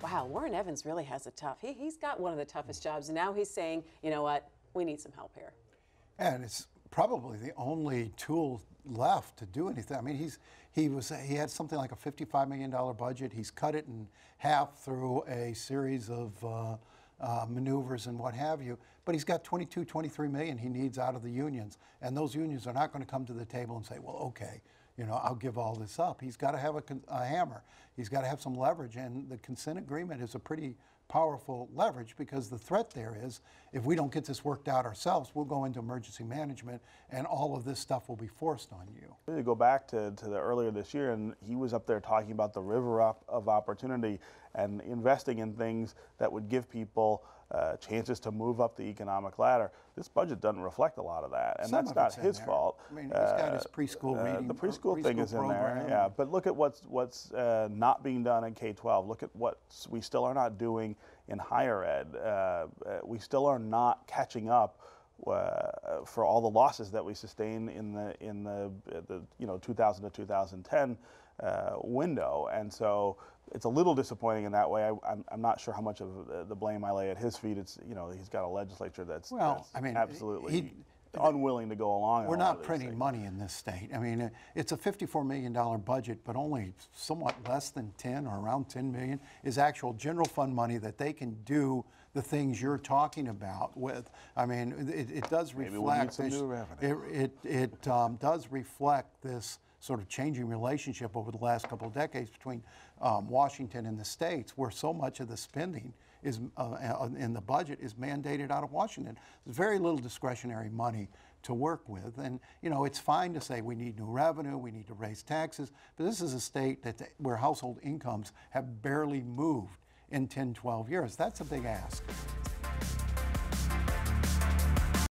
Wow, Warren Evans really has it tough. He's got one of the toughest jobs, and now he's saying, you know what, we need some help here. And it's probably the only tool left to do anything. I mean, he had something like a $55 million budget. He's cut it in half through a series of maneuvers and what have you. But he's got 22, 23 million he needs out of the unions. And those unions are not going to come to the table and say, well, okay, you know, I'll give all this up. He's got to have a hammer. He's got to have some leverage. And the consent agreement is a pretty powerful leverage, because the threat there is, if we don't get this worked out ourselves, we'll go into emergency management and all of this stuff will be forced on you. To go back to the earlier this year, and he was up there talking about the river of opportunity and investing in things that would give people chances to move up the economic ladder. This budget doesn't reflect a lot of that, and that's not his fault. I mean, he's got his preschool reading. The preschool thing is in there, yeah. But look at what's not being done in K-12. Look at what we still are not doing in higher ed. We still are not catching up for all the losses that we sustained in the 2000 to 2010 window, and so it's a little disappointing in that way. I'm not sure how much of the blame I lay at his feet. It's, you know, he's got a legislature that's absolutely unwilling to go along. We're not printing money in this state. I mean, it's a $54 million budget, but only somewhat less than 10 or around 10 million is actual general fund money that they can do the things you're talking about with. I mean, it does reflect. Maybe we need some new revenue. It does reflect this sort of changing relationship over the last couple of decades between Washington and the states, where so much of the spending is in the budget is mandated out of Washington. There's very little discretionary money to work with, and you know, it's fine to say we need new revenue, we need to raise taxes, but this is a state where household incomes have barely moved in 10, 12 years. That's a big ask.